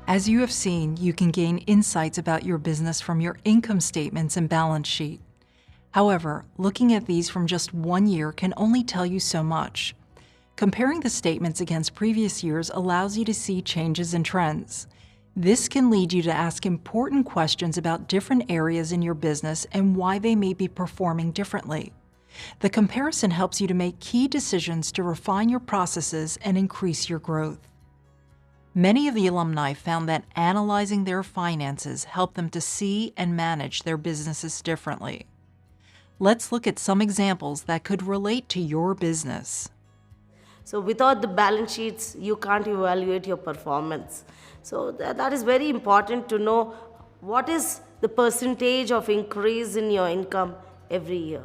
As you have seen, you can gain insights about your business from your income statements and balance sheet. However, looking at these from just 1 year can only tell you so much. Comparing the statements against previous years allows you to see changes and trends. This can lead you to ask important questions about different areas in your business and why they may be performing differently. The comparison helps you to make key decisions to refine your processes and increase your growth. Many of the alumni found that analyzing their finances helped them to see and manage their businesses differently. Let's look at some examples that could relate to your business. So without the balance sheets, you can't evaluate your performance. So that is very important to know what is the percentage of increase in your income every year.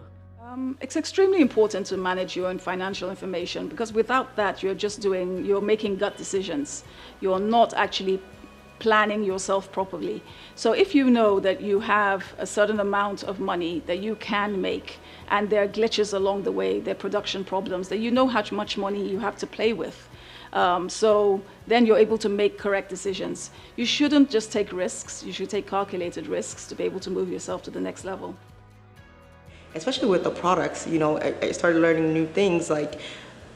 It's extremely important to manage your own financial information, because without that, you're making gut decisions. You're not actually planning yourself properly. So if you know that you have a certain amount of money that you can make, and there are glitches along the way, there are production problems, that you know how much money you have to play with. So then you're able to make correct decisions. You shouldn't just take risks. You should take calculated risks to be able to move yourself to the next level. Especially with the products, I started learning new things like,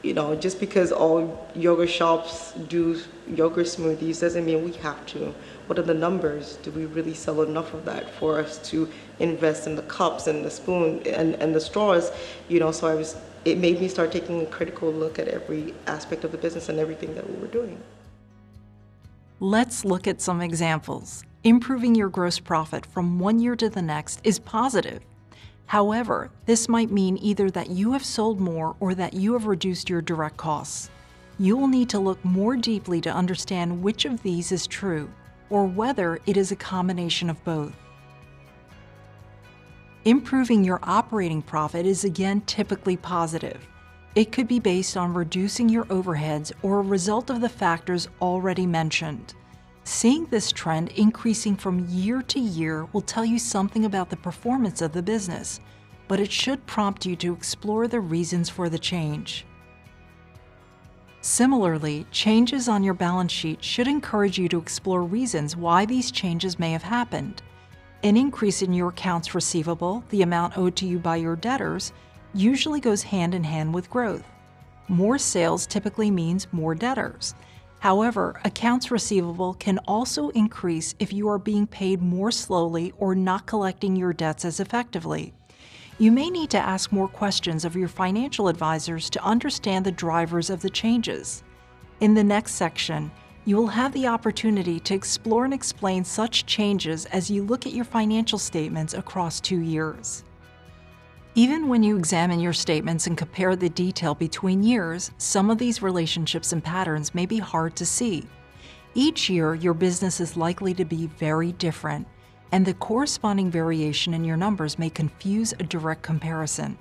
just because all yogurt shops do yogurt smoothies doesn't mean we have to. What are the numbers? Do we really sell enough of that for us to invest in the cups and the spoon and the straws? So it made me start taking a critical look at every aspect of the business and everything that we were doing. Let's look at some examples. Improving your gross profit from 1 year to the next is positive. However, this might mean either that you have sold more or that you have reduced your direct costs. You will need to look more deeply to understand which of these is true, or whether it is a combination of both. Improving your operating profit is again typically positive. It could be based on reducing your overheads or a result of the factors already mentioned. Seeing this trend increasing from year to year will tell you something about the performance of the business, but it should prompt you to explore the reasons for the change. Similarly, changes on your balance sheet should encourage you to explore reasons why these changes may have happened. An increase in your accounts receivable, the amount owed to you by your debtors, usually goes hand in hand with growth. More sales typically means more debtors. However, accounts receivable can also increase if you are being paid more slowly or not collecting your debts as effectively. You may need to ask more questions of your financial advisors to understand the drivers of the changes. In the next section, you will have the opportunity to explore and explain such changes as you look at your financial statements across 2 years. Even when you examine your statements and compare the detail between years, some of these relationships and patterns may be hard to see. Each year, your business is likely to be very different, and the corresponding variation in your numbers may confuse a direct comparison.